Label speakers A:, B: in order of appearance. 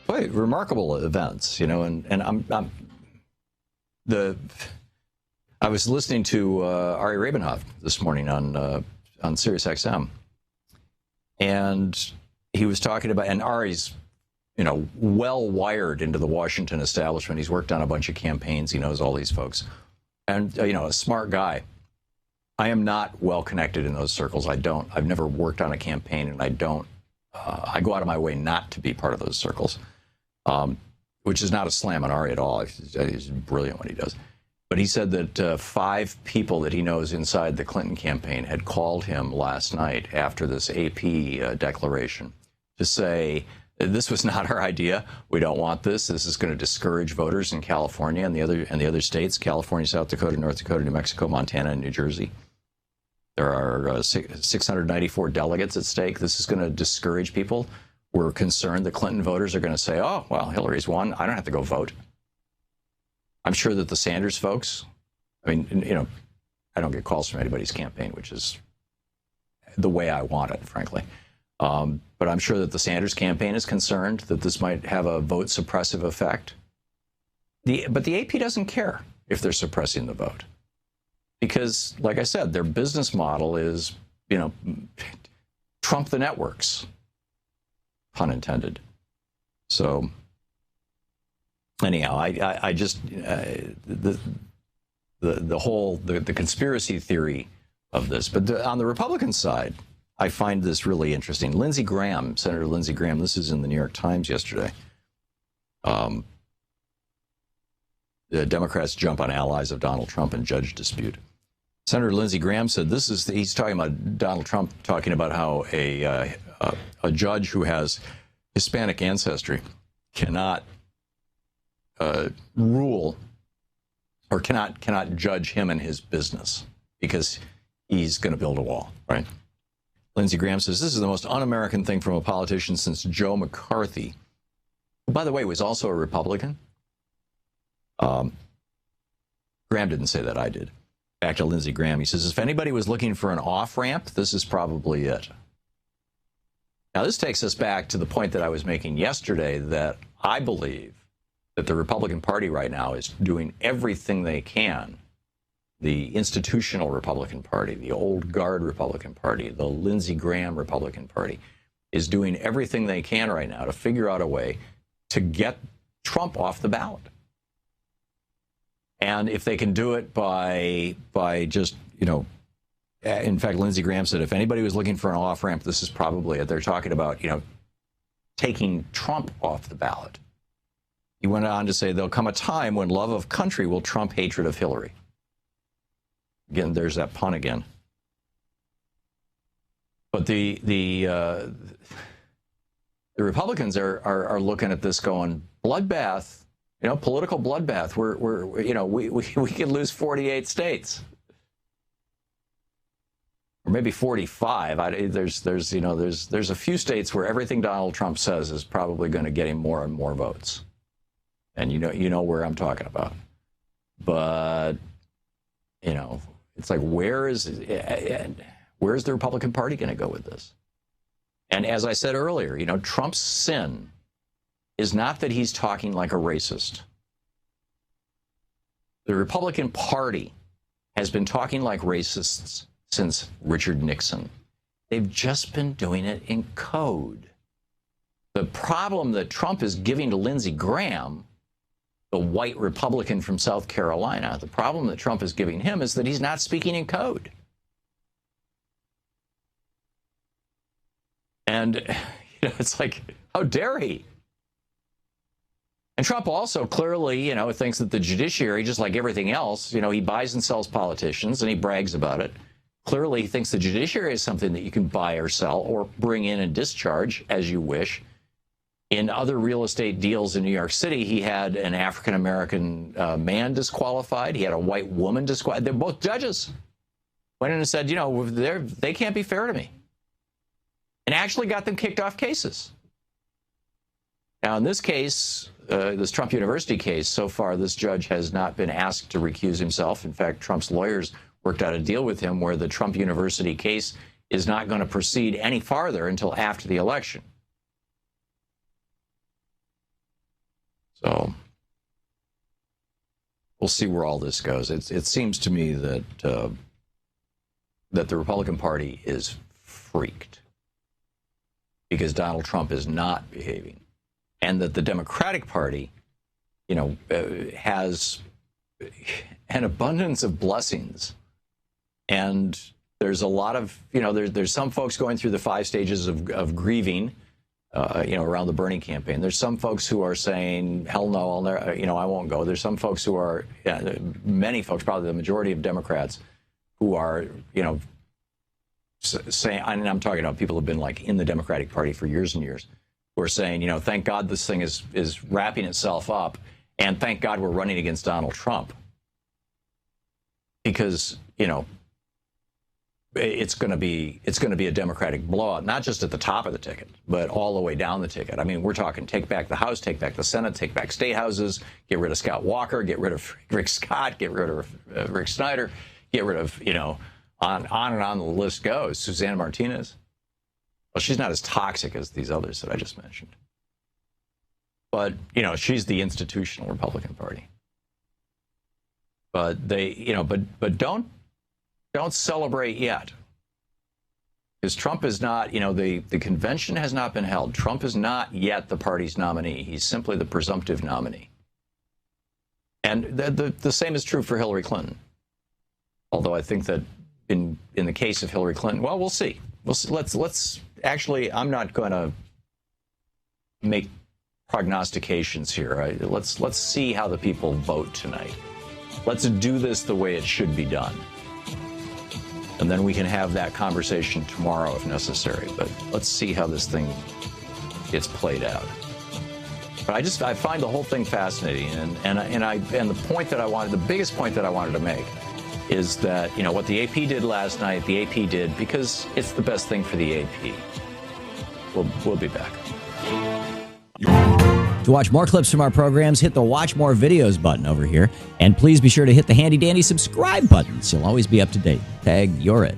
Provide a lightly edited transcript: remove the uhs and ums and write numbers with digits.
A: quite remarkable events, and I was listening to Ari Rabinov this morning on Sirius XM, and he was talking about, and Ari's, well wired into the Washington establishment. He's worked on a bunch of campaigns. He knows all these folks, and a smart guy. I am not well connected in those circles. I've never worked on a campaign, and I don't. I go out of my way not to be part of those circles, which is not a slam on Ari at all. He's brilliant what he does. But he said that 5 people that he knows inside the Clinton campaign had called him last night after this AP declaration to say, this was not our idea. We don't want this. This is going to discourage voters in California and the other states, California, South Dakota, North Dakota, New Mexico, Montana, and New Jersey. There are 694 delegates at stake. This is going to discourage people. We're concerned that Clinton voters are going to say, oh, well, Hillary's won. I don't have to go vote. I'm sure that the Sanders folks, I don't get calls from anybody's campaign, which is the way I want it, frankly. But I'm sure that the Sanders campaign is concerned that this might have a vote suppressive effect. But the AP doesn't care if they're suppressing the vote. Because, like I said, their business model is, trump the networks, pun intended. So, anyhow, I just the conspiracy theory of this. But on the Republican side, I find this really interesting. Lindsey Graham, Senator Lindsey Graham, this is in the New York Times yesterday. The Democrats jump on allies of Donald Trump in judge dispute. Senator Lindsey Graham said he's talking about Donald Trump, talking about how a judge who has Hispanic ancestry cannot rule or cannot judge him and his business because he's going to build a wall, right? Lindsey Graham says this is the most un-American thing from a politician since Joe McCarthy, who, by the way, was also a Republican. Graham didn't say that, I did. Back to Lindsey Graham. He says, if anybody was looking for an off-ramp, this is probably it. Now, this takes us back to the point that I was making yesterday, that I believe that the Republican Party right now is doing everything they can. The institutional Republican Party, the old guard Republican Party, the Lindsey Graham Republican Party is doing everything they can right now to figure out a way to get Trump off the ballot. And if they can do it by just, in fact, Lindsey Graham said, if anybody was looking for an off-ramp, this is probably it. They're talking about, taking Trump off the ballot. He went on to say, there'll come a time when love of country will trump hatred of Hillary. Again, there's that pun again. But the Republicans are looking at this going, bloodbath. Political bloodbath. We could lose 48 states, or maybe 45. There's a few states where everything Donald Trump says is probably going to get him more and more votes, and you know where I'm talking about. But it's like, where's the Republican Party going to go with this? And as I said earlier, Trump's sin is not that he's talking like a racist. The Republican Party has been talking like racists since Richard Nixon. They've just been doing it in code. The problem that Trump is giving to Lindsey Graham, the white Republican from South Carolina, the problem that Trump is giving him is that he's not speaking in code. And it's like, how dare he? And Trump also clearly, thinks that the judiciary, just like everything else, he buys and sells politicians, and he brags about it. Clearly, he thinks the judiciary is something that you can buy or sell or bring in and discharge as you wish. In other real estate deals in New York City, he had an African-American man disqualified. He had a white woman disqualified. They're both judges. Went in and said, they can't be fair to me. And actually got them kicked off cases. Now, in this case, this Trump University case, so far, this judge has not been asked to recuse himself. In fact, Trump's lawyers worked out a deal with him where the Trump University case is not going to proceed any farther until after the election. So we'll see where all this goes. It seems to me that that the Republican Party is freaked because Donald Trump is not behaving, and that the Democratic Party, has an abundance of blessings. And there's a lot of, there's some folks going through the 5 stages of grieving, around the Bernie campaign. There's some folks who are saying, hell no, I'll never, I won't go. There's some folks who are, many folks, probably the majority of Democrats, who are, saying, and I'm talking about people who have been like in the Democratic Party for years and years, who are saying, thank God this thing is wrapping itself up, and thank God we're running against Donald Trump. Because, it's going to be a Democratic blowout, not just at the top of the ticket, but all the way down the ticket. I mean, we're talking take back the House, take back the Senate, take back state houses, get rid of Scott Walker, get rid of Rick Scott, get rid of Rick Snyder, get rid of, on and on the list goes. Susana Martinez. Well, she's not as toxic as these others that I just mentioned. But, she's the institutional Republican Party. But they, but don't celebrate yet. Because Trump is not, the convention has not been held. Trump is not yet the party's nominee. He's simply the presumptive nominee. And the same is true for Hillary Clinton. Although I think that in the case of Hillary Clinton, well, we'll see. We'll see. Let's actually, I'm not going to make prognostications here. Let's see how the people vote tonight. Let's do this the way it should be done. And then we can have that conversation tomorrow if necessary. But let's see how this thing gets played out. But I find the whole thing fascinating. And the point that I wanted, the biggest point that I wanted to make is that, what the AP did last night, the AP did because it's the best thing for the AP. We'll be back.
B: To watch more clips from our programs, hit the Watch More Videos button over here. And please be sure to hit the handy-dandy subscribe button so you'll always be up to date. Tag, you're it.